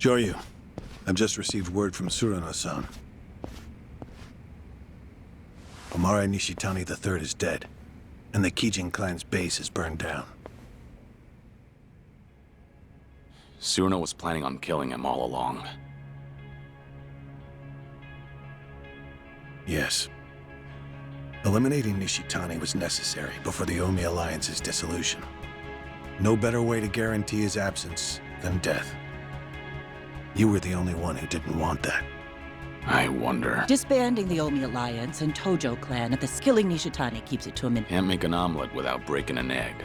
Joryu, I've just received word from Surano-san. Omare Nishitani III is dead, and the Kijin clan's base is burned down. Surano was planning on killing him all along. Yes. Eliminating Nishitani was necessary before the Omi Alliance's dissolution. No better way to guarantee his absence than death. You were the only one who didn't want that. I wonder... Disbanding the Omi Alliance and Tojo clan at the killing Nishitani keeps it to a minute. Can't make an omelet without breaking an egg.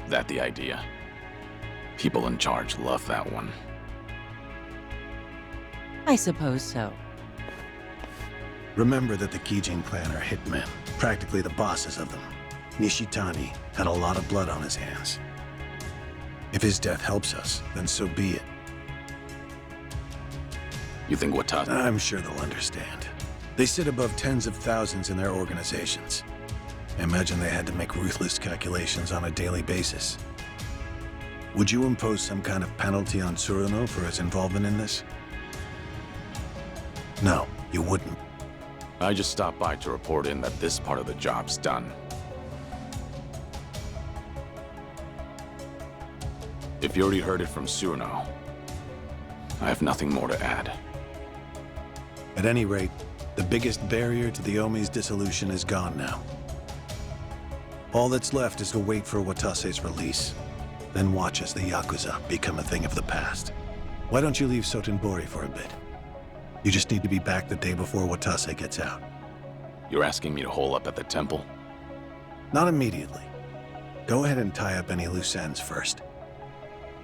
That the idea? People in charge love that one. I suppose so. Remember that the Kijin clan are hitmen, practically the bosses of them. Nishitani had a lot of blood on his hands. If his death helps us, then so be it. You think Watase... I'm sure they'll understand. They sit above tens of thousands in their organizations. I imagine they had to make ruthless calculations on a daily basis. Would you impose some kind of penalty on Surano for his involvement in this? No, you wouldn't. I just stopped by to report in that this part of the job's done. If you already heard it from Surano, I have nothing more to add. At any rate, the biggest barrier to the Omi's dissolution is gone now. All that's left is to wait for Watase's release, then watch as the Yakuza become a thing of the past. Why don't you leave Sotenbori for a bit? You just need to be back the day before Watase gets out. You're asking me to hole up at the temple? Not immediately. Go ahead and tie up any loose ends first.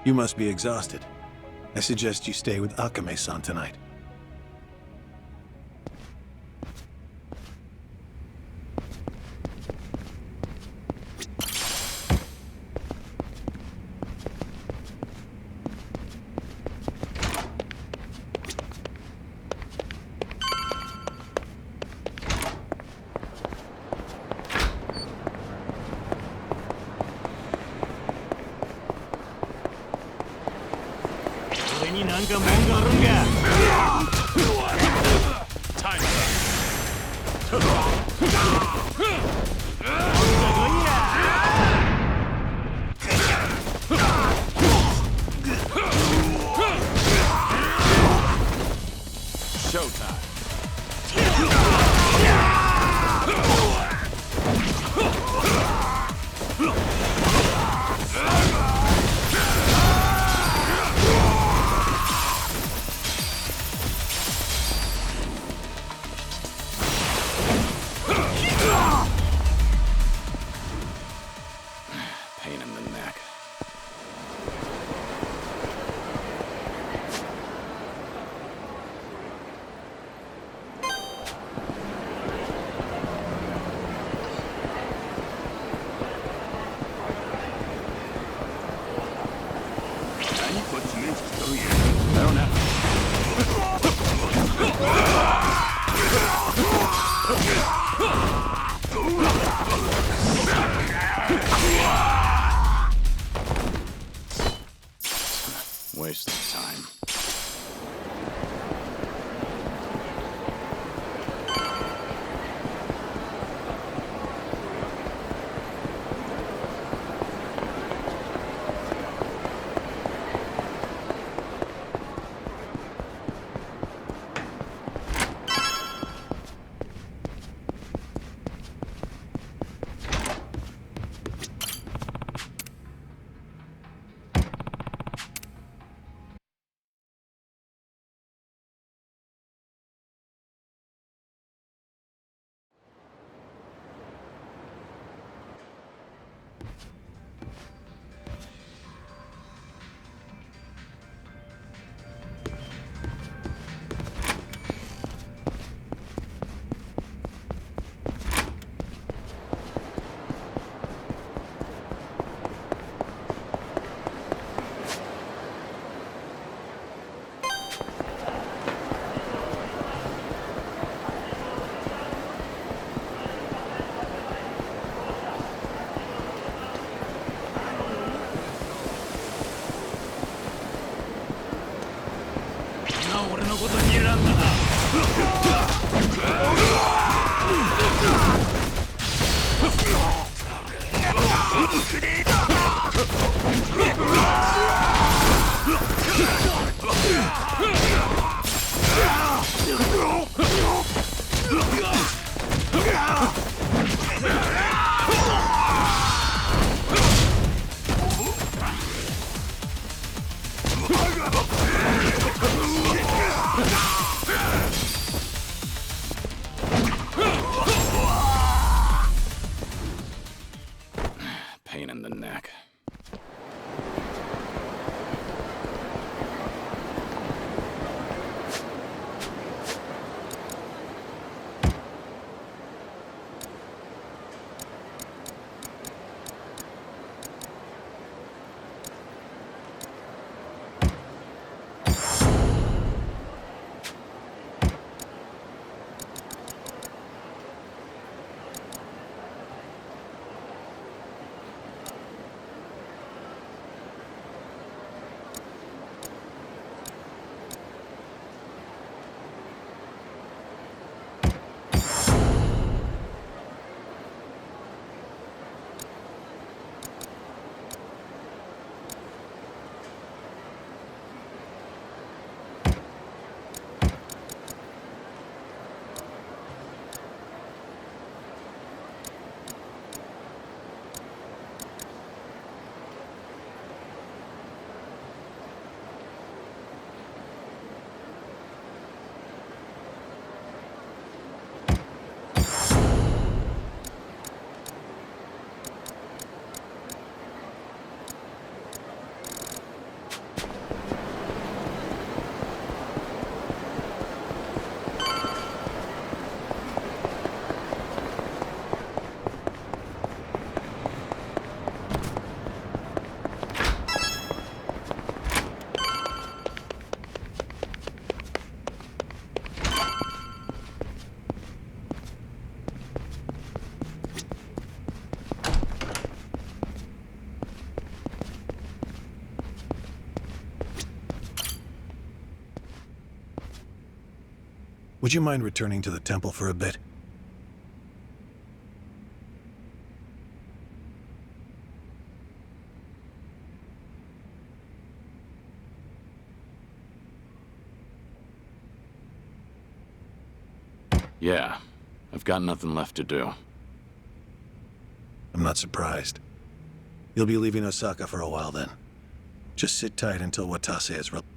You must be exhausted. I suggest you stay with Akame-san tonight. Pain in the neck. I don't know. Waste of time. のことにらんだな。Pain in the neck. Would you mind returning to the temple for a bit? Yeah, I've got nothing left to do. I'm not surprised. You'll be leaving Osaka for a while then. Just sit tight until Watase is released.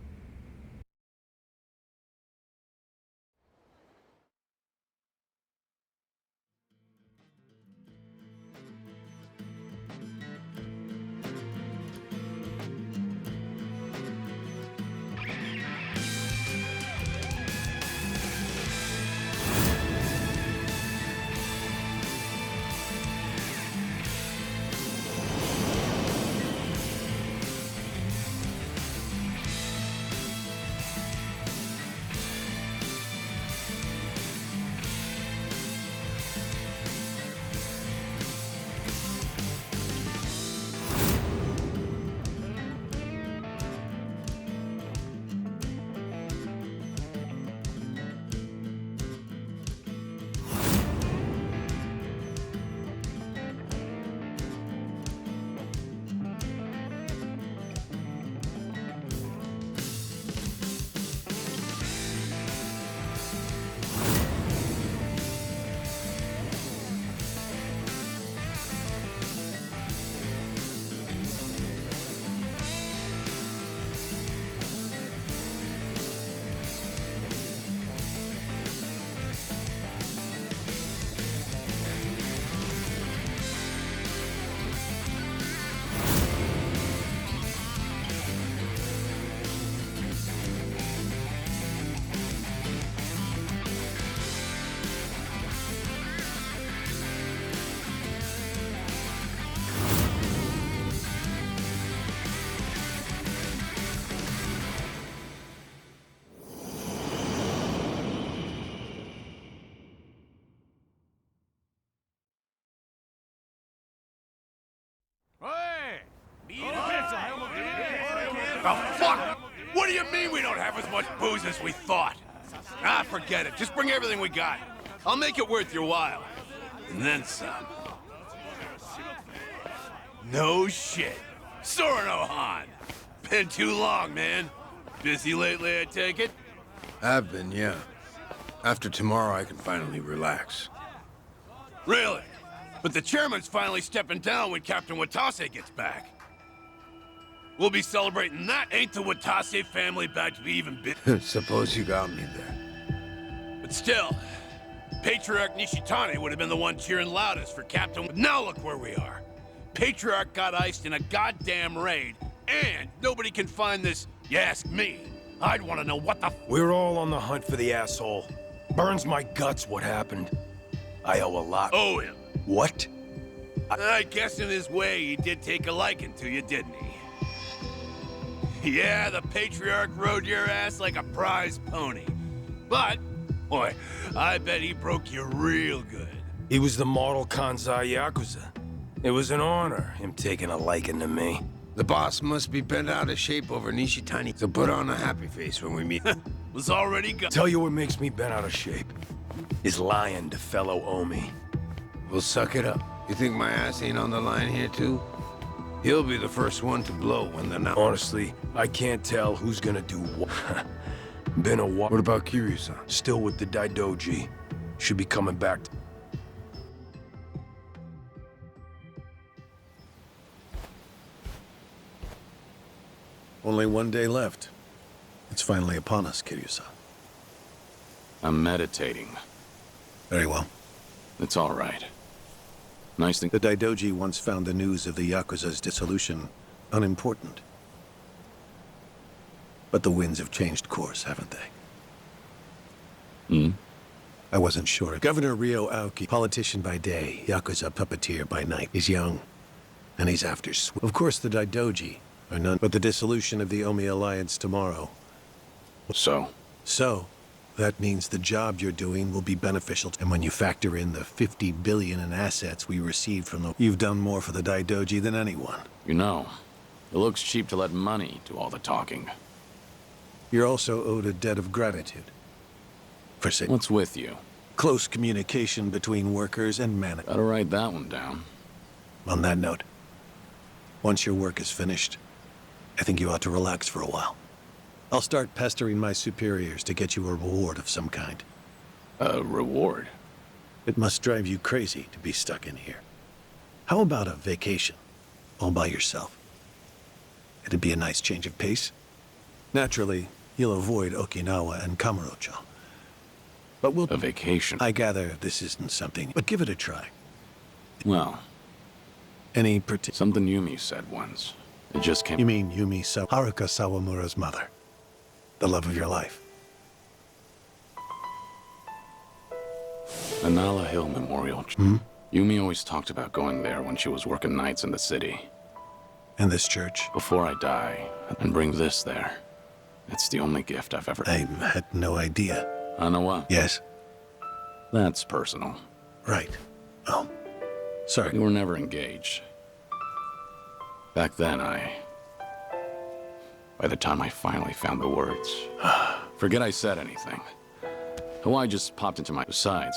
Oh, fuck! What do you mean we don't have as much booze as we thought? Ah, forget it. Just bring everything we got. I'll make it worth your while. And then some. No shit. Sorno Han. Been too long, man. Busy lately, I take it? I've been, yeah. After tomorrow, I can finally relax. Really? But the chairman's finally stepping down when Captain Watase gets back. We'll be celebrating that. Ain't the Watase family back to be even big? Suppose you got me there. But still, Patriarch Nishitani would have been the one cheering loudest for Captain. But now look where we are. Patriarch got iced in a goddamn raid, and nobody can find this. You ask me, I'd want to know what the. We're all on the hunt for the asshole. Burns my guts what happened. I owe a lot. Owe him. What? I guess in his way he did take a liking to you, didn't he? Yeah, the Patriarch rode your ass like a prize pony. But, boy, I bet he broke you real good. He was the model Kanzai Yakuza. It was an honor, him taking a liking to me. The boss must be bent out of shape over Nishitani, so put on a happy face when we meet. Was already gone. Tell you what makes me bent out of shape. Is lying to fellow Omi. We'll suck it up. You think my ass ain't on the line here, too? He'll be the first one to blow when they're not. Honestly, I can't tell who's gonna do what. Been a while. What about Kiryu-san? Still with the Daidoji. Should be coming back. Only one day left. It's finally upon us, Kiryu-san. I'm meditating. Very well. It's all right. Nice thing. The Daidoji once found the news of the Yakuza's dissolution unimportant. But the winds have changed course, haven't they? Hmm? I wasn't sure. Governor Ryo Aoki, politician by day, Yakuza puppeteer by night, is young, and he's after Of course, the Daidoji are none, but the dissolution of the Omi Alliance tomorrow. So? So, that means the job you're doing will be beneficial. And when you factor in the 50 billion in assets we received from the... You've done more for the Daidoji than anyone. You know, it looks cheap to let money do all the talking. You're also owed a debt of gratitude. For say, What's with you? close communication between workers and management. Gotta write that one down. On that note, once your work is finished, I think you ought to relax for a while. I'll start pestering my superiors to get you a reward of some kind. A reward? It must drive you crazy to be stuck in here. How about a vacation, all by yourself? It'd be a nice change of pace. Naturally, you'll avoid Okinawa and Kamurocho. But we'll... A vacation? I gather this isn't something, but give it a try. Well, Any particular... something Yumi said once. It just came... You mean Yumi Haruka Sawamura's mother? The love of your life? Anala Hill Memorial. Yumi always talked about going there when she was working nights in the city. And this church? Before I die, and bring this there. It's the only gift I've ever... I had no idea. Anawa? Yes, That's personal. right. Oh, sorry. We were never engaged. Back then, by the time I finally found the words, forget I said anything. Hawaii just popped into my... Besides,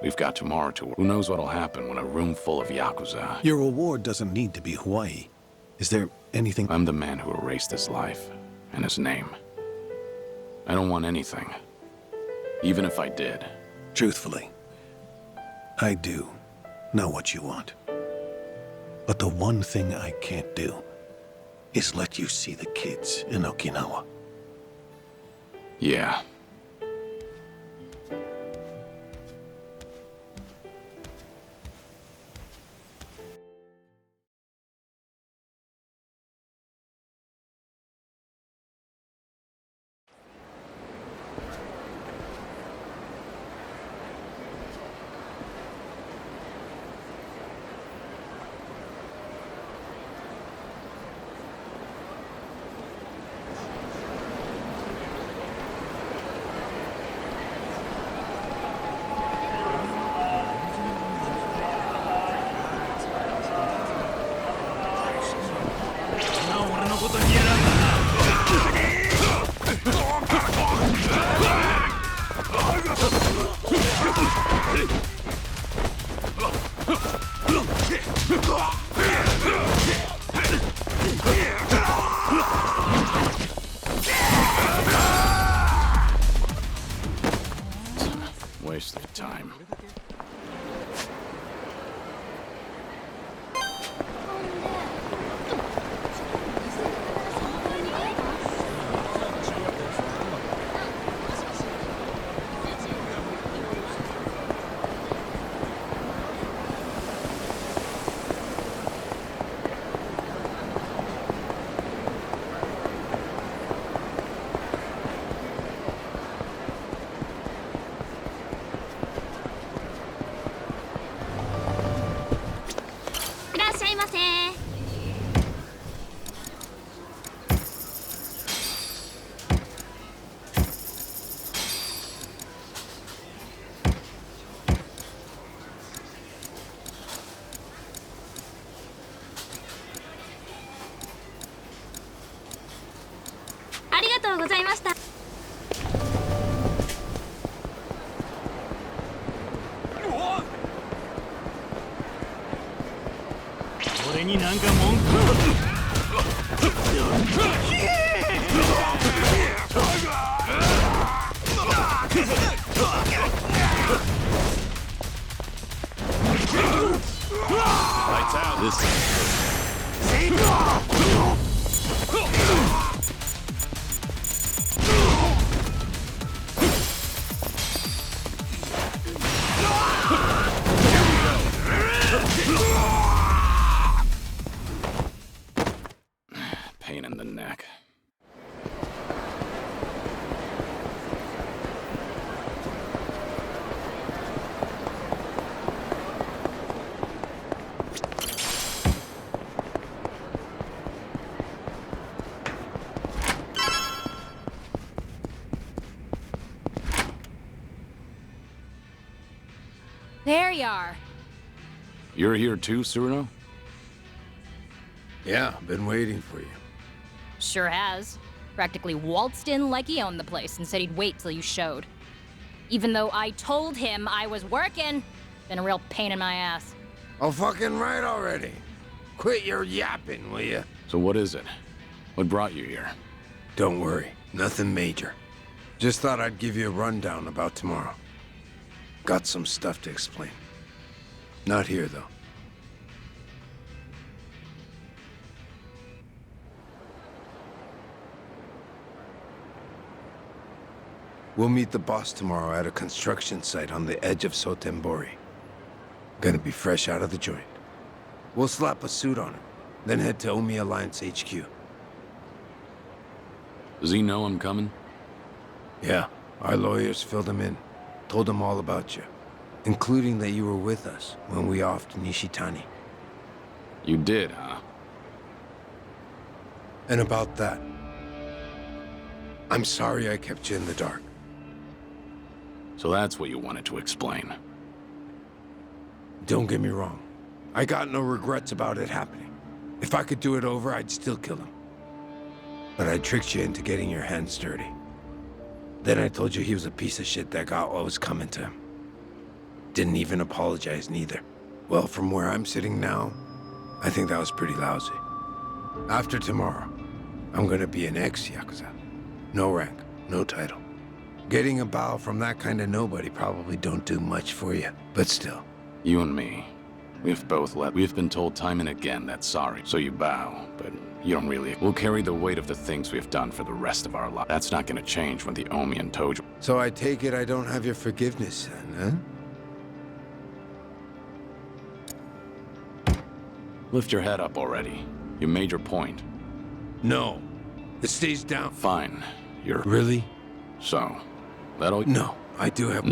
we've got tomorrow to... Who knows what'll happen when a room full of Yakuza... Your reward doesn't need to be Hawaii. Is there anything... I'm the man who erased his life and his name. I don't want anything. Even if I did. Truthfully, I do know what you want. But the one thing I can't do is let you see the kids in Okinawa. Yeah. waste of time. Lights out. Pain in the neck. There you are. You're here too, Tsuruno? Yeah, been waiting for you. Sure has. Practically waltzed in like he owned the place and said he'd wait till you showed. Even though I told him I was working. Been a real pain in my ass. Oh, fucking right already. Quit your yapping, will ya? So what is it? What brought you here? Don't worry, nothing major. Just thought I'd give you a rundown about tomorrow. Got some stuff to explain. Not here, though. We'll meet the boss tomorrow at a construction site on the edge of Sotembori. Gonna be fresh out of the joint. We'll slap a suit on him, then head to Omi Alliance HQ. Does he know I'm coming? Yeah, our lawyers filled him in. Told him all about you, including that you were with us when we offed Nishitani. You did, huh? And about that, I'm sorry I kept you in the dark. So that's what you wanted to explain. Don't get me wrong. I got no regrets about it happening. If I could do it over, I'd still kill him. But I tricked you into getting your hands dirty. Then I told you he was a piece of shit that got what was coming to him. Didn't even apologize neither. Well, from where I'm sitting now, I think that was pretty lousy. After tomorrow, I'm gonna be an ex-Yakuza. No rank, no title. Getting a bow from that kind of nobody probably don't do much for you, but still. You and me, we've been told time and again that sorry, so you bow, but you don't really. We'll carry the weight of the things we've done for the rest of our lives. That's not gonna change when the Omi and Tojo. So I take it I don't have your forgiveness then, huh? Lift your head up already. You made your point. No. It stays down. Fine. You're... Really? So, that'll... No, I do have...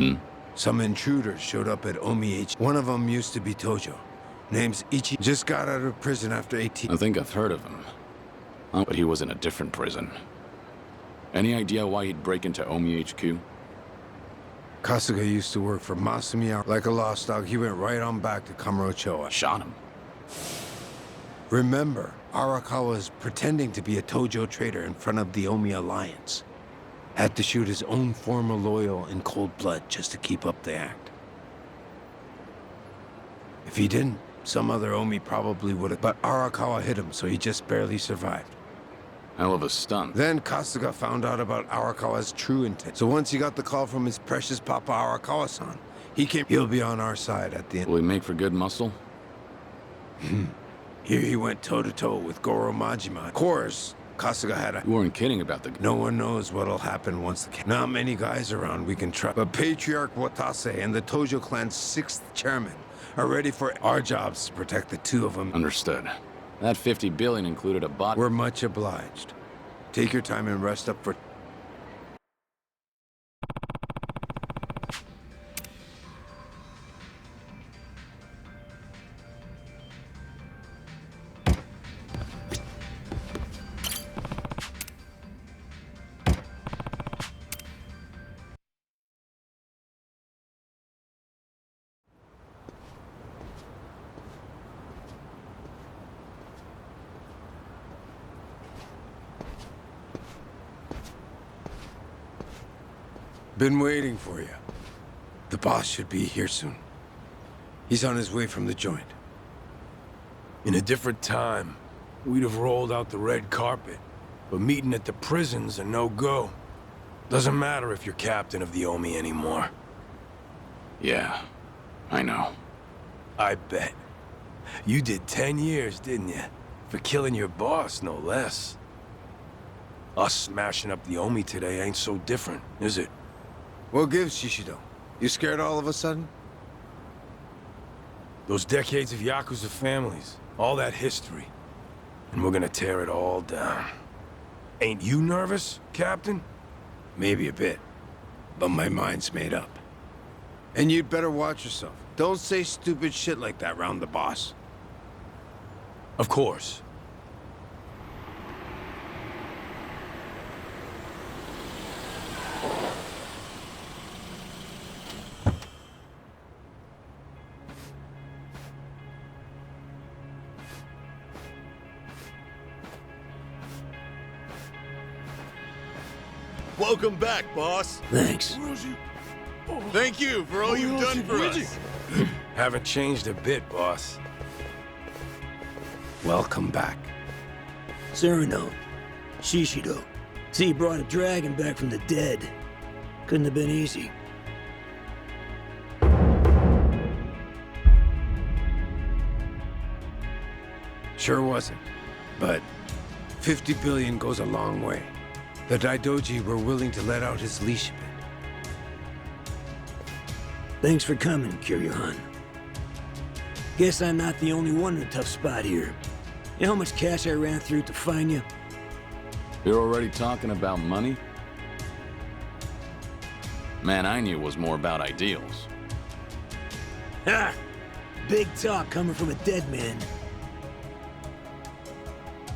Some intruders showed up at Omi H. One of them used to be Tojo. Name's Ichi. Just got out of prison after 18... I think I've heard of him. But he was in a different prison. Any idea why he'd break into Omi HQ? Kasuga used to work for Masumi. Like a lost dog, he went right on back to Kamurochoa. Shot him. Remember, Arakawa was pretending to be a Tojo trader in front of the Omi Alliance. Had to shoot his own former loyal in cold blood just to keep up the act. If he didn't, some other Omi probably would have. But Arakawa hit him, so he just barely survived. Hell of a stunt. Then Kasuga found out about Arakawa's true intent. So once he got the call from his precious Papa Arakawa-san, he'll be on our side at the end. Will he make for good muscle? Here he went toe-to-toe with Goro Majima. Of course, Kasuga had a... You weren't kidding about the... No one knows what'll happen once the... Not many guys around we can trust. But Patriarch Watase and the Tojo clan's 6th chairman are ready for our jobs to protect the two of them. Understood. That 50 billion included a bot... We're much obliged. Take your time and rest up for... Been waiting for you. The boss should be here soon. He's on his way from the joint. In a different time, we'd have rolled out the red carpet. But meeting at the prison's a no-go. Doesn't matter if you're captain of the Omi anymore. Yeah, I know. I bet. You did 10 years, didn't you? For killing your boss, no less. Us smashing up the Omi today ain't so different, is it? What gives, Shishido? You scared all of a sudden? Those decades of Yakuza families, all that history. And we're gonna tear it all down. Ain't you nervous, Captain? Maybe a bit. But my mind's made up. And you'd better watch yourself. Don't say stupid shit like that round the boss. Of course. Welcome back, boss. Thanks. Thank you for all you've done for us. Haven't changed a bit, boss. Welcome back. Cyrano. Shishido. See, he brought a dragon back from the dead. Couldn't have been easy. Sure wasn't. But 50 billion goes a long way. The Daidoji were willing to let out his leash a bit. Thanks for coming, Kiryu-han. Guess I'm not the only one in a tough spot here. You know how much cash I ran through to find you? You're already talking about money? Man, I knew it was more about ideals. Ha! Big talk coming from a dead man.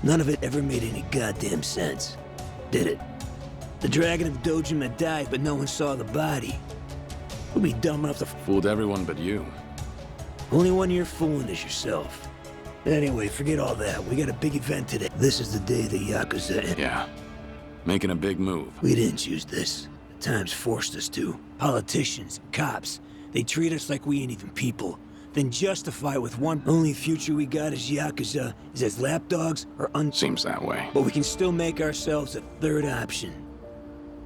None of it ever made any goddamn sense, did it? The dragon of Dojima died, but no one saw the body. We'd be dumb enough to... Fooled everyone but you. Only one you're fooling is yourself. Anyway, forget all that. We got a big event today. This is the day the Yakuza... Yeah. Making a big move. We didn't choose this. The times forced us to. Politicians, cops, they treat us like we ain't even people. Then justify with one only future we got as Yakuza is as lapdogs or Seems that way. But we can still make ourselves a third option.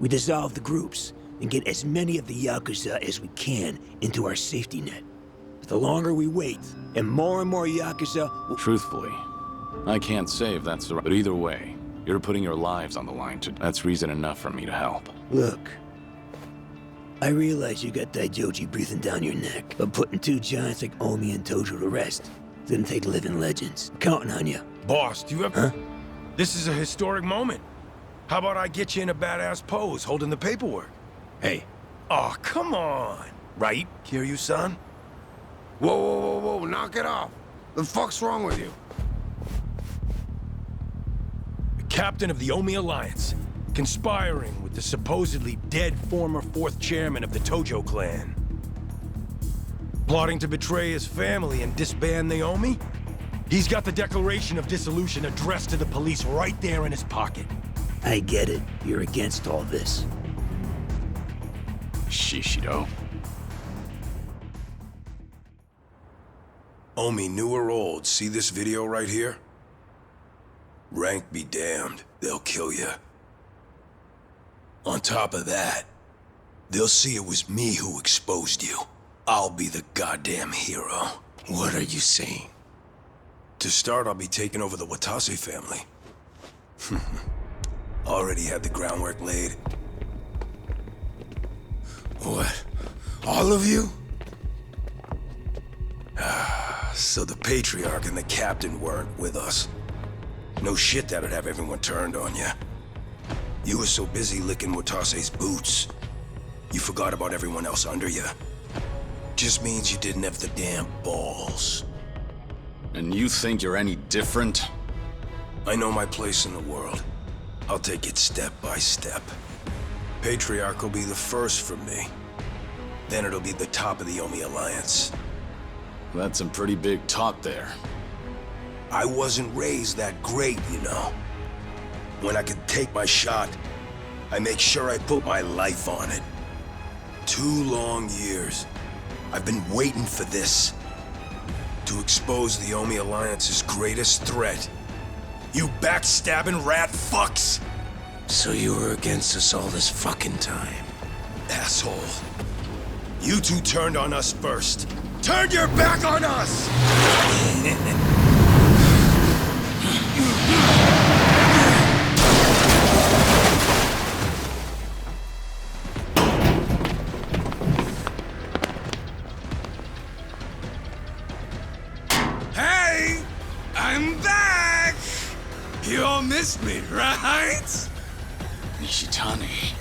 We dissolve the groups and get as many of the Yakuza as we can into our safety net. But the longer we wait, and more Yakuza will... Truthfully, I can't say if that's the right... But either way, you're putting your lives on the line to... That's reason enough for me to help. Look, I realize you got Daijoji breathing down your neck, but putting two giants like Omi and Tojo to rest didn't take living legends. I'm counting on you. Boss, do you have... Huh? This is a historic moment. How about I get you in a badass pose, holding the paperwork? Hey. Oh, come on. Right, Kiryu-san? Whoa, knock it off. The fuck's wrong with you? The captain of the Omi Alliance, conspiring with the supposedly dead former 4th chairman of the Tojo clan. Plotting to betray his family and disband the Omi? He's got the Declaration of Dissolution addressed to the police right there in his pocket. I get it. You're against all this. Shishido. Omi, new or old, see this video right here? Rank be damned. they'll kill you. On top of that, they'll see it was me who exposed you. I'll be the goddamn hero. What are you saying? To start, I'll be taking over the Watase family. Already had the groundwork laid. What? All of you? So the Patriarch and the Captain weren't with us. No shit that'd have everyone turned on you. You were so busy licking Watase's boots, you forgot about everyone else under you. Just means you didn't have the damn balls. And you think you're any different? I know my place in the world. I'll take it step by step. Patriarch will be the first for me. Then it'll be the top of the Omi Alliance. That's some pretty big talk there. I wasn't raised that great, you know. When I could take my shot, I make sure I put my life on it. 2 long years. I've been waiting for this. To expose the Omi Alliance's greatest threat. You backstabbing rat fucks! So you were against us all this fucking time? Asshole. You two turned on us first. Turn your back on us! Hey! I'm back! You all missed me, right? Nishitani.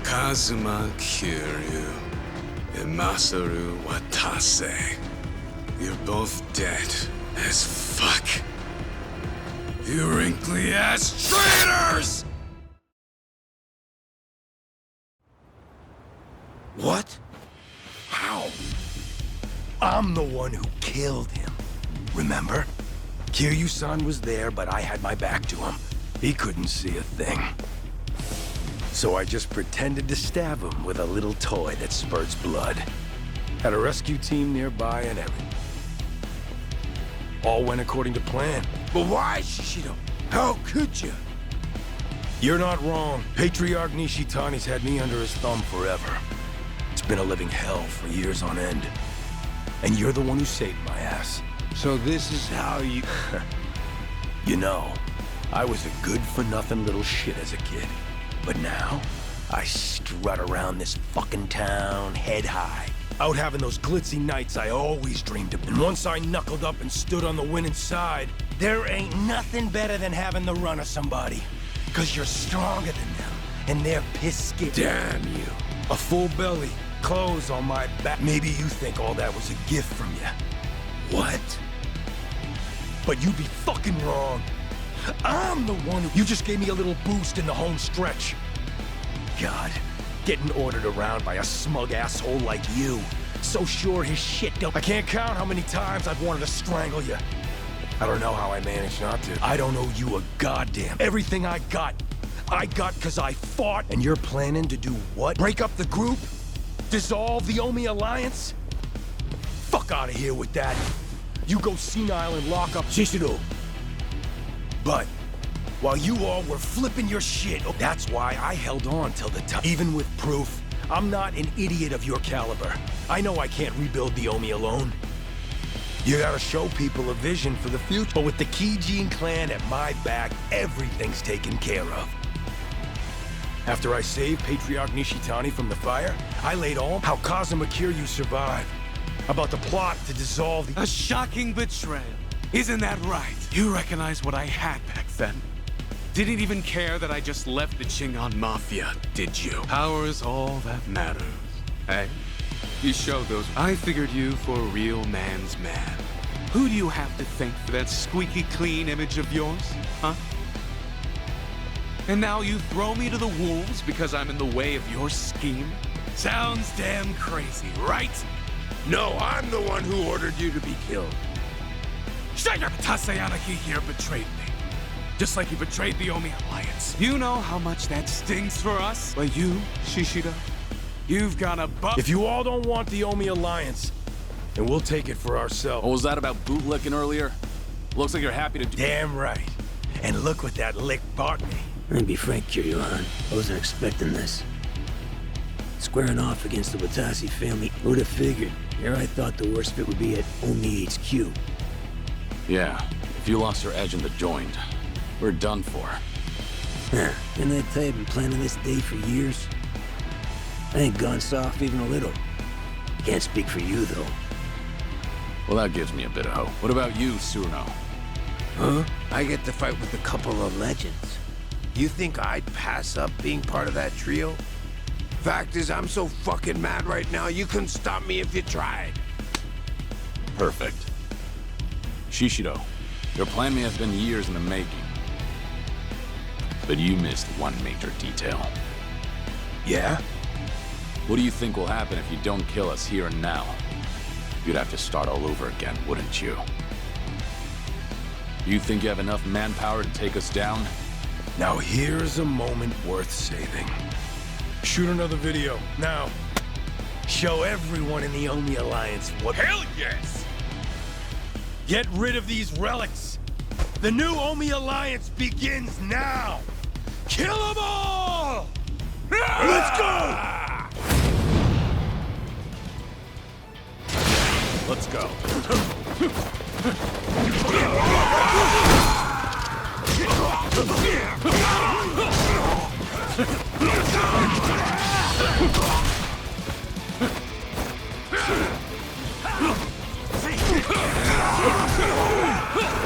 Kazuma Kiryu and Masaru Watase. You're both dead as fuck. You wrinkly-ass traitors! What? How? I'm the one who killed him. Remember? Kiryu-san was there, but I had my back to him. He couldn't see a thing. So I just pretended to stab him with a little toy that spurts blood. Had a rescue team nearby and everything. All went according to plan. But why, Shishido? How could you? You're not wrong. Patriarch Nishitani's had me under his thumb forever. It's been a living hell for years on end. And you're the one who saved my ass. So this is how you... You know, I was a good-for-nothing little shit as a kid. But now, I strut around this fucking town head high. Out having those glitzy nights I always dreamed of. And once I knuckled up and stood on the winning side, there ain't nothing better than having the run of somebody. 'Cause you're stronger than them, and they're piss-scared. Damn you. A full belly, clothes on my back. Maybe you think all that was a gift from you. What? But you'd be fucking wrong. I'm the one who... You just gave me a little boost in the home stretch. God, getting ordered around by a smug asshole like you. So sure his shit don't... I can't count how many times I've wanted to strangle you. I don't know how I managed not to. I don't owe you a goddamn. Everything I got 'cause I fought. And you're planning to do what? Break up the group? Dissolve the Omi Alliance? Fuck out of here with that. You go senile and lock up Shishido. But while you all were flipping your shit, that's why I held on till the time. Even with proof, I'm not an idiot of your caliber. I know I can't rebuild the Omi alone. You gotta show people a vision for the future. But with the Kijin clan at my back, everything's taken care of. After I saved Patriarch Nishitani from the fire, I laid all how Kazuma Kiryu survived. About the plot to dissolve the... A shocking betrayal. Isn't that right? You recognize what I had back then. Didn't even care that I just left the Chingon Mafia, did you? Power is all that matters. Hey? You showed those. I figured you for a real man's man. Who do you have to thank for that squeaky clean image of yours, huh? And now you throw me to the wolves because I'm in the way of your scheme? Sounds damn crazy, right? No, I'm the one who ordered you to be killed. Taseyanagi here betrayed me. Just like he betrayed the Omi Alliance. You know how much that stings for us? But you, Shishido, you've gone above... If you all don't want the Omi Alliance, then we'll take it for ourselves. What was that about bootlicking earlier? Looks like you're happy to do... Damn right. And look what that lick bought me. Let me be frank, Kiryu, I wasn't expecting this. Squaring off against the Watasi family, who'd have figured? Here I thought the worst bit would be at Omi HQ. Yeah, if you lost your edge in the joint, we're done for. Huh, and I tell you, I've been planning this day for years. I ain't gone soft even a little. I can't speak for you, though. Well, that gives me a bit of hope. What about you, Tsuruno? Huh? I get to fight with a couple of legends. You think I'd pass up being part of that trio? Fact is, I'm so fucking mad right now, you couldn't stop me if you tried. Perfect. Shishido, your plan may have been years in the making. But you missed one major detail. Yeah? What do you think will happen if you don't kill us here and now? You'd have to start all over again, wouldn't you? You think you have enough manpower to take us down? Now here's a moment worth saving. Shoot another video, now. Show everyone in the Omi Alliance what— Hell yes! Get rid of these relics! The new Omi Alliance begins now! Kill them all! Let's go! Let's go. Mind if I smoke?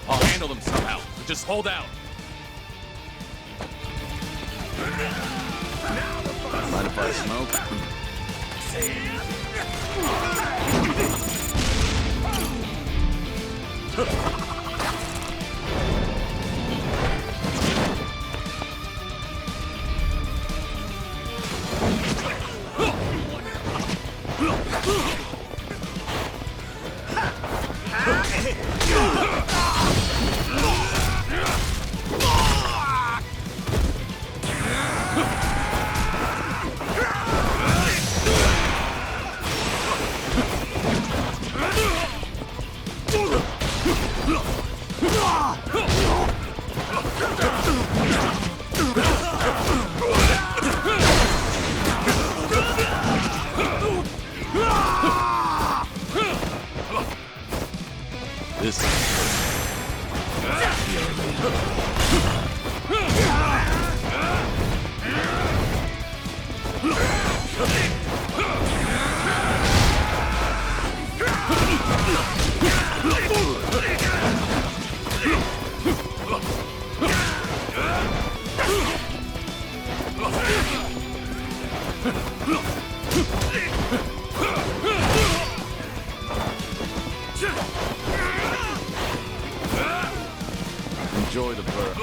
I'll handle them somehow. Just hold out. Mind if I smoke? This enjoy the burn.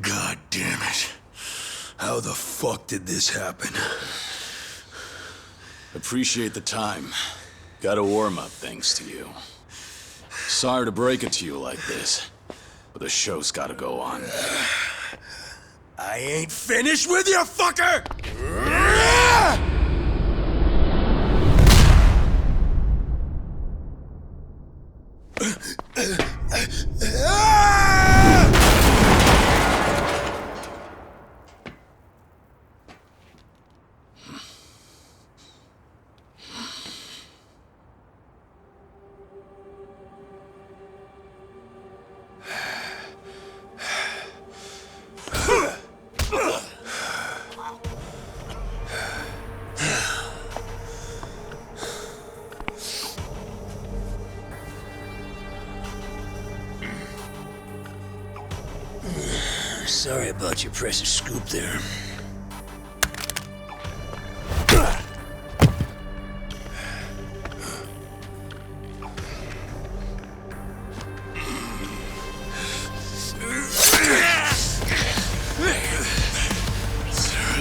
God damn it. How the fuck did this happen? Appreciate the time. Got a warm-up thanks to you. Sorry to break it to you like this, but the show's gotta go on. I ain't finished with you, fucker! Sorry about your precious scoop there.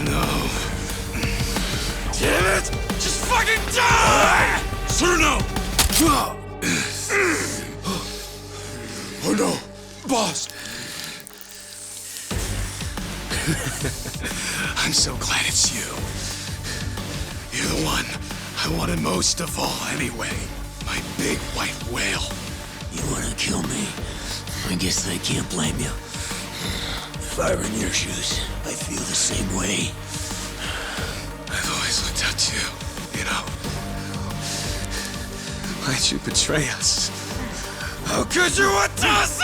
No. Damn it! Just fucking die! Cerno! Oh no! Boss! I'm so glad it's you. You're the one I wanted most of all anyway. My big white whale. You wanna kill me? I guess I can't blame you. If I were in your shoes, I feel the same way. always looked up to you, you know? Why'd you betray us? How could you Watase?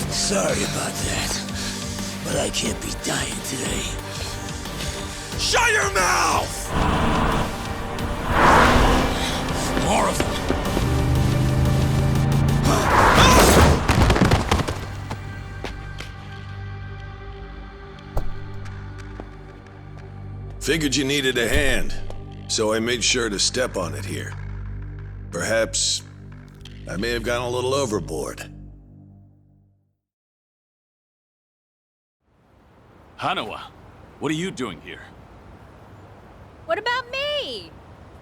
Sorry about that, but I can't be dying today. Shut your mouth! More of them. Figured you needed a hand, so I made sure to step on it here. Perhaps I may have gone a little overboard. Hanawa, what are you doing here? What about me?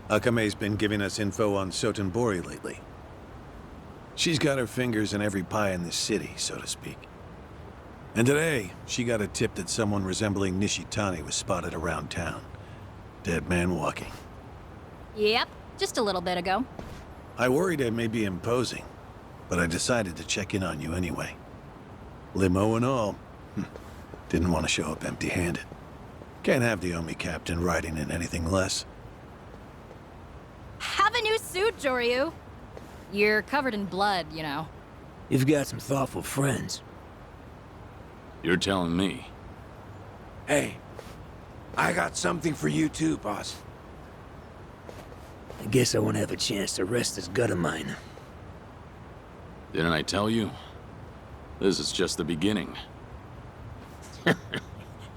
Akame's been giving us info on Sotenbori lately. She's got her fingers in every pie in this city, so to speak. And today, she got a tip that someone resembling Nishitani was spotted around town. Dead man walking. Yep, just a little bit ago. I worried I may be imposing, but I decided to check in on you anyway. Limo and all. Didn't want to show up empty-handed. Can't have the Omi captain riding in anything less. Have a new suit, Joryu. You're covered in blood, you know. You've got some thoughtful friends. You're telling me. Hey, I got something for you too, boss. I guess I won't have a chance to rest this gut of mine. Didn't I tell you? This is just the beginning.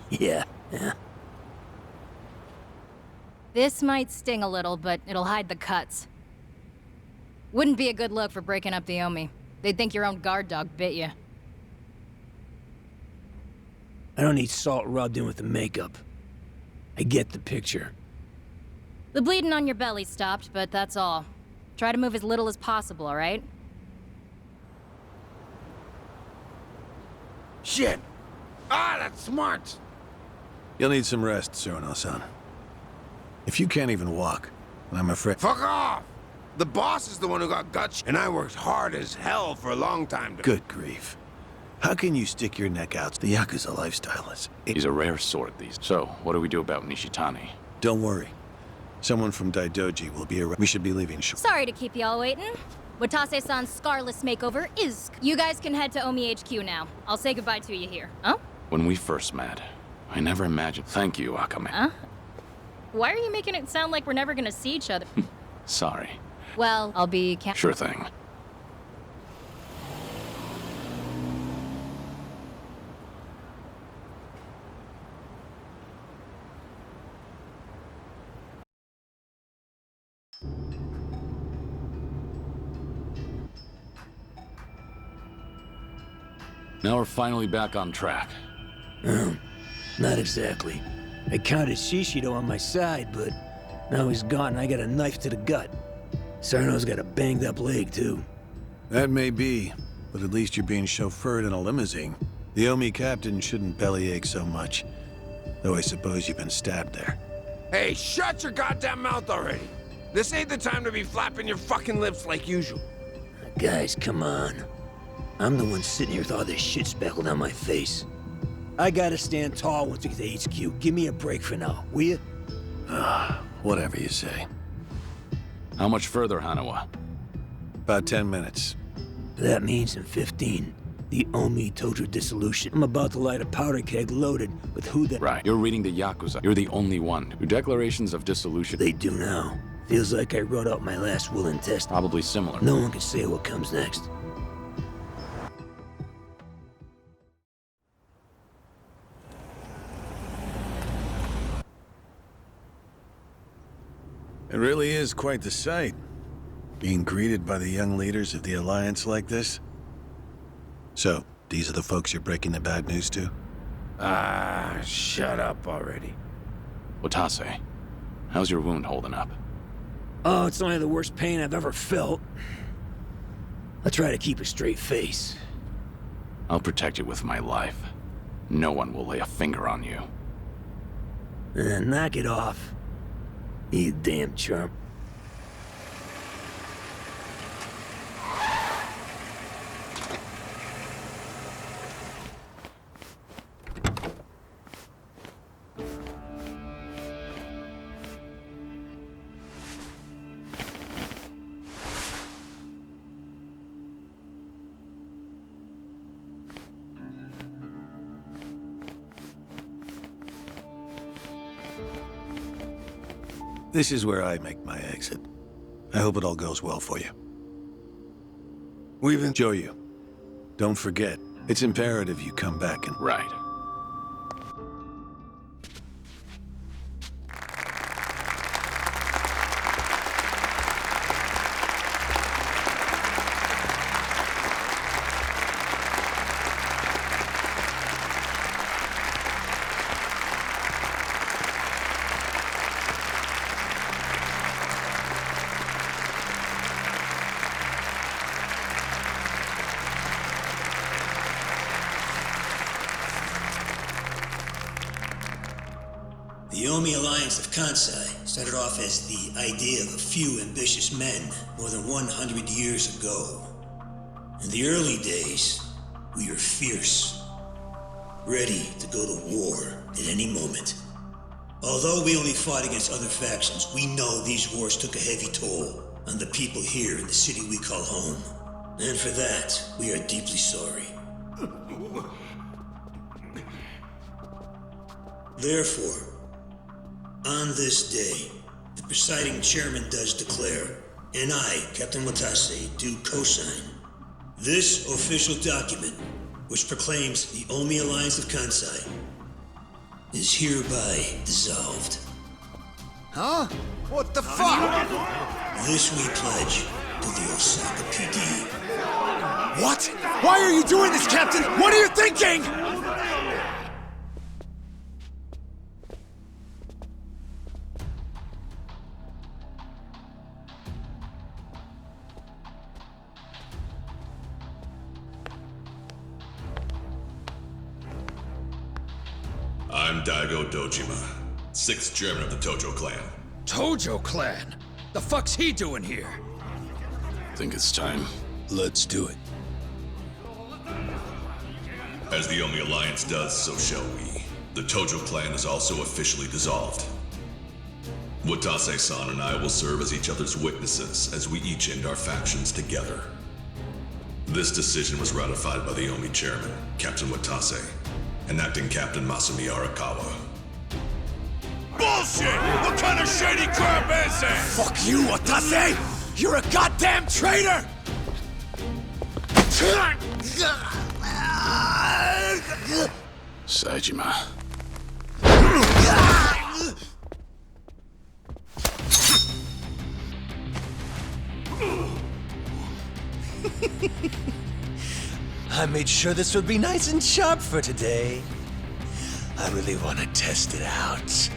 Yeah. This might sting a little, but it'll hide the cuts. Wouldn't be a good look for breaking up the Omi. They'd think your own guard dog bit you. I don't need salt rubbed in with the makeup. I get the picture. The bleeding on your belly stopped, but that's all. Try to move as little as possible, all right? Shit! Ah, that's smart! You'll need some rest, Suruno-san. If you can't even walk, then I'm afraid— Fuck off! The boss is the one who got gut and I worked hard as hell for a long time to— Good grief. How can you stick your neck out? The Yakuza lifestyle is— He's a rare sort, these. So, what do we do about Nishitani? Don't worry. Someone from Daidoji will be around. We should be leaving shortly. Sorry to keep y'all waiting. Watase-san's scarless makeover is— You guys can head to Omi HQ now. I'll say goodbye to you here. Huh? When we first met, I never imagined— Thank you, Akame. Huh? Why are you making it sound like we're never gonna see each other? Sorry. Well, I'll be— Sure thing. Now we're finally back on track. Not exactly. I counted Shishido on my side, but now he's gone and I got a knife to the gut. Sarno's got a banged up leg, too. That may be, but at least you're being chauffeured in a limousine. The Omi captain shouldn't bellyache so much. Though I suppose you've been stabbed there. Hey, shut your goddamn mouth already! This ain't the time to be flapping your fucking lips like usual. Guys, come on. I'm the one sitting here with all this shit speckled on my face. I gotta stand tall once we get to HQ. Give me a break for now, will you? Whatever you say. How much further, Hanawa? About 10 minutes. That means in 15, the Omi Tojo dissolution. I'm about to light a powder keg loaded with who the— Right. You're reading the Yakuza. You're the only one. Your declarations of dissolution— They do now. Feels like I wrote out my last will and testament. Probably similar. No one can say what comes next. It really is quite the sight. Being greeted by the young leaders of the Alliance like this. So, these are the folks you're breaking the bad news to? Ah, shut up already. Watase, how's your wound holding up? Oh, it's only the worst pain I've ever felt. I try to keep a straight face. I'll protect you with my life. No one will lay a finger on you. Knock it off. You damn chump. This is where I make my exit. I hope it all goes well for you. We've enjoyed you. Don't forget, it's imperative you come back and... Right. The Omi Alliance of Kansai started off as the idea of a few ambitious men more than 100 years ago. In the early days, we were fierce, ready to go to war at any moment. Although we only fought against other factions, we know these wars took a heavy toll on the people here in the city we call home. And for that, we are deeply sorry. Therefore, on this day, the presiding chairman does declare, and I, Captain Watase, do co-sign, this official document, which proclaims the Omi Alliance of Kansai, is hereby dissolved. Huh? What the fuck? This we pledge to the Osaka PD. What? Why are you doing this, Captain? What are you thinking? I'm Daigo Dojima, 6th German of the Tojo clan. Tojo clan? The fuck's he doing here? Think it's time. Let's do it. As the Omi Alliance does, so shall we. The Tojo clan is also officially dissolved. Watase-san and I will serve as each other's witnesses as we each end our factions together. This decision was ratified by the Omi chairman, Captain Watase, and acting Captain Masumi Arakawa. Bullshit! What kind of shady crap is this? Fuck you, Watase! You're a goddamn traitor! Saejima. I made sure this would be nice and sharp for today. I really want to test it out.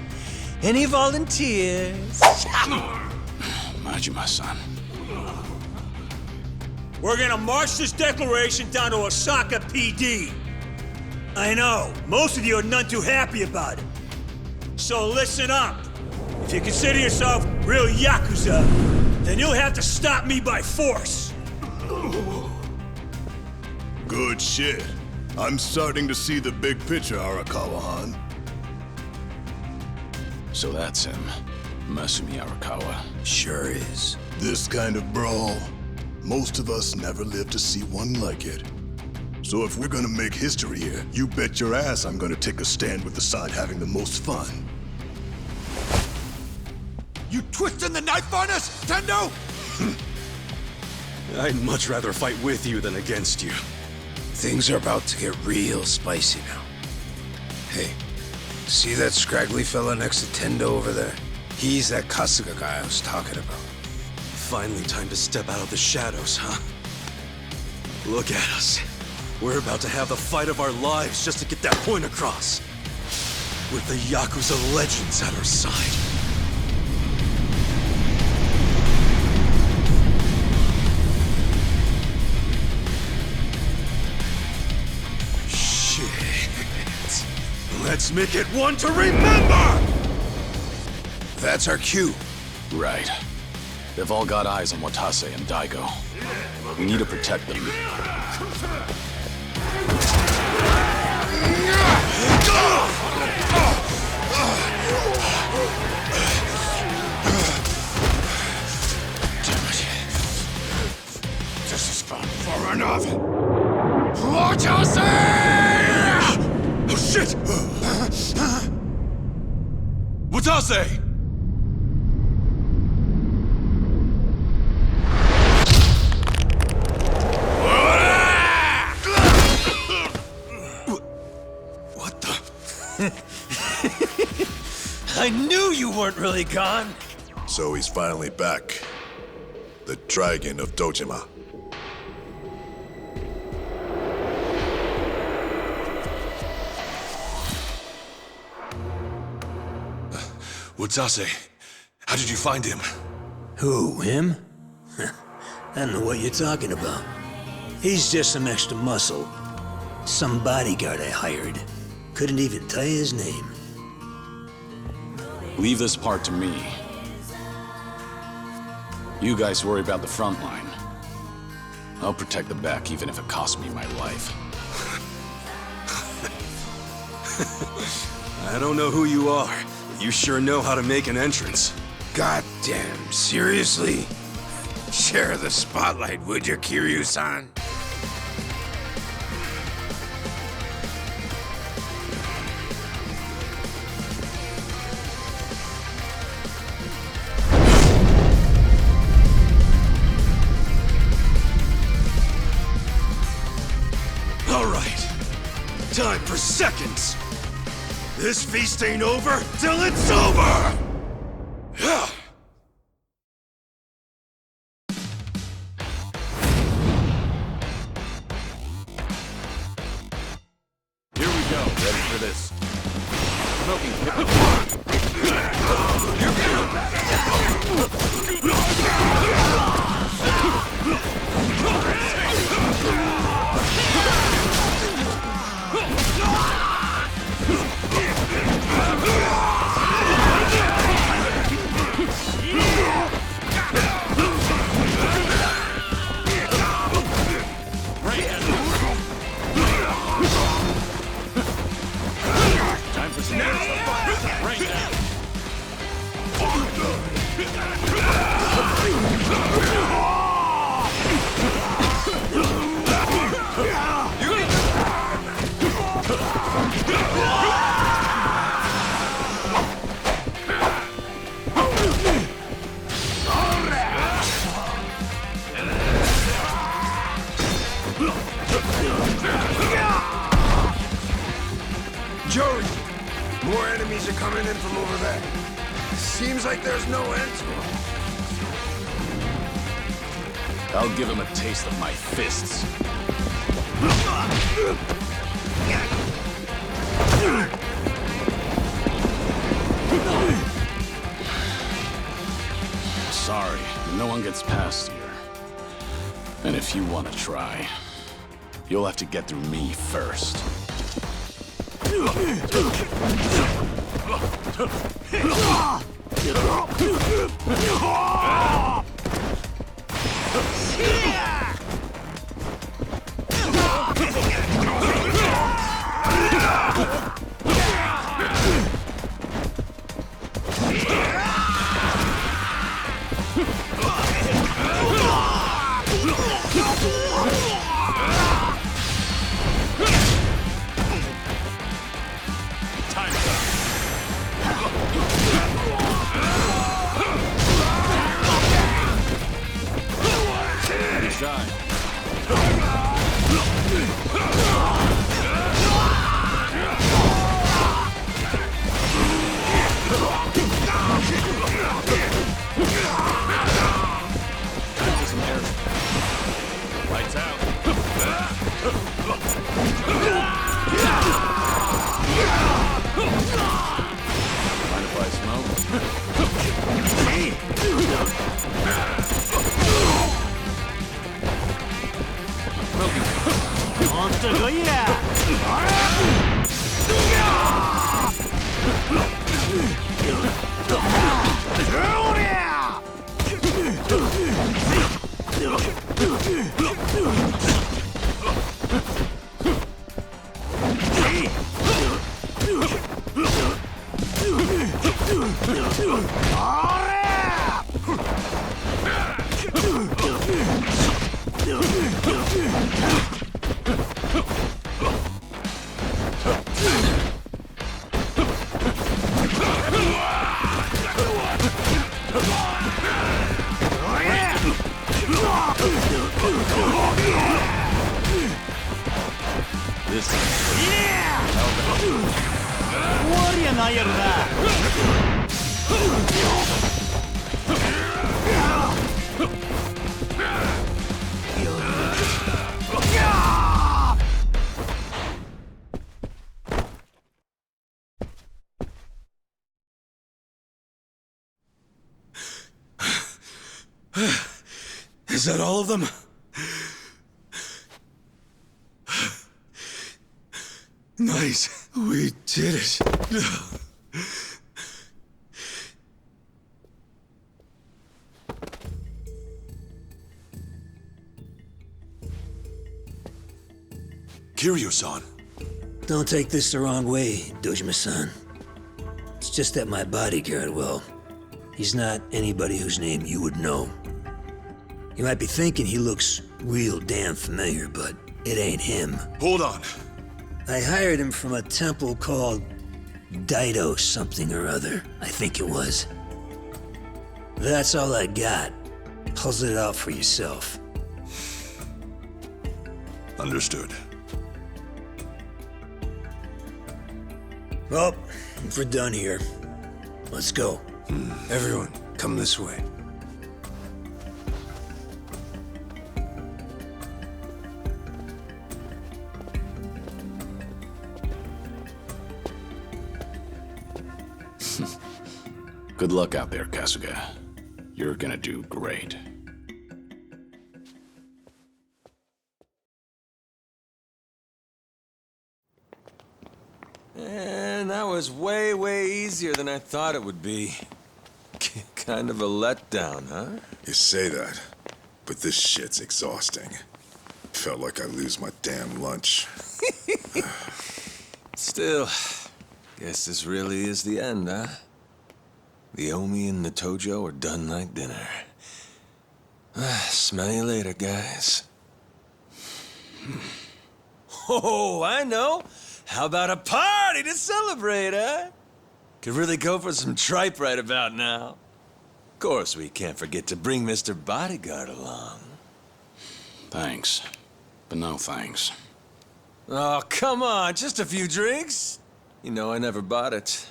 Any volunteers? Majima-san. We're gonna march this declaration down to Osaka PD. I know, most of you are none too happy about it. So listen up. If you consider yourself real Yakuza, then you'll have to stop me by force. Good shit. I'm starting to see the big picture, Arakawa-han. So that's him. Masumi Arakawa. Sure is. This kind of brawl, most of us never lived to see one like it. So if we're gonna make history here, you bet your ass I'm gonna take a stand with the side having the most fun. You twisting the knife on us, Tendo? I'd much rather fight with you than against you. Things are about to get real spicy now. Hey, see that scraggly fella next to Tendo over there? He's that Kasuga guy I was talking about. Finally time to step out of the shadows, huh? Look at us. We're about to have the fight of our lives just to get that point across. With the Yakuza legends at our side. Let's make it one to remember! That's our cue. Right. They've all got eyes on Watase and Daigo. We need to protect them. Damn it. This has gone far enough. Watase! Oh, shit! Watase! I knew you weren't really gone. So he's finally back. The Dragon of Dojima. Watase, how did you find him? Who, him? I don't know what you're talking about. He's just some extra muscle. Some bodyguard I hired. Couldn't even tell you his name. Leave this part to me. You guys worry about the front line. I'll protect the back even if it costs me my life. I don't know who you are, but you sure know how to make an entrance. Goddamn, seriously? Share the spotlight, would you, Kiryu-san? All right, time for seconds. This feast ain't over till it's over! Yeah. Here we go, ready for this. Smoking time for some rain down. Joey, more enemies are coming in from over there. Seems like there's no end to them. I'll give him a taste of my fists. Sorry, no one gets past here. And if you want to try, you'll have to get through me first. Lights out. Mind if I smoke? This is Is that all of them? Nice. We did it. Kiryu-san. Don't take this the wrong way, Dojima-san. It's just that my bodyguard, well, he's not anybody whose name you would know. You might be thinking he looks real damn familiar, but it ain't him. Hold on. I hired him from a temple called Daido something or other, I think it was. That's all I got. Puzzle it out for yourself. Understood. Well, if we're done here, let's go. Everyone, come this way. Good luck out there, Kasuga. You're gonna do great. And that was way, way easier than I thought it would be. Kind of a letdown, huh? You say that, but this shit's exhausting. Felt like I lose my damn lunch. Still, guess this really is the end, huh? The Omi and the Tojo are done like dinner. Smell you later, guys. Oh, I know. How about a party to celebrate, huh? Could really go for some tripe right about now. Of course, we can't forget to bring Mr. Bodyguard along. Thanks, but no thanks. Oh, come on, just a few drinks. You know I never bought it.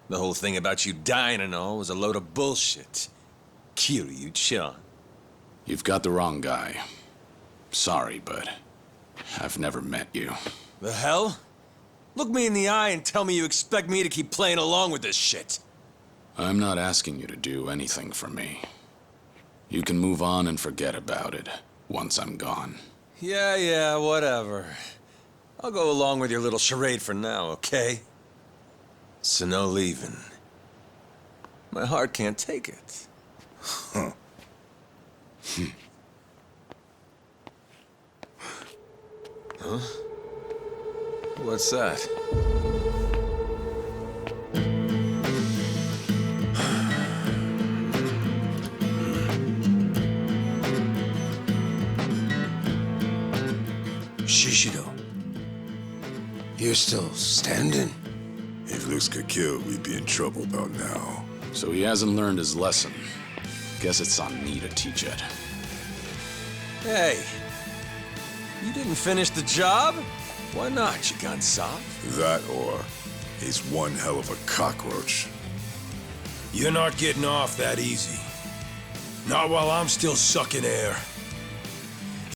The whole thing about you dying and all was a load of bullshit. Kiryu-chan. You've got the wrong guy. Sorry, but I've never met you. The hell? Look me in the eye and tell me you expect me to keep playing along with this shit. I'm not asking you to do anything for me. You can move on and forget about it once I'm gone. Yeah, whatever. I'll go along with your little charade for now, okay? So no leaving. My heart can't take it. Huh. Huh? What's that? Shishido. You're still standing? If Luke's got killed, we'd be in trouble about now. So he hasn't learned his lesson. Guess it's on me to teach it. Hey, you didn't finish the job? Why not, you gun soft? That or he's one hell of a cockroach. You're not getting off that easy. Not while I'm still sucking air.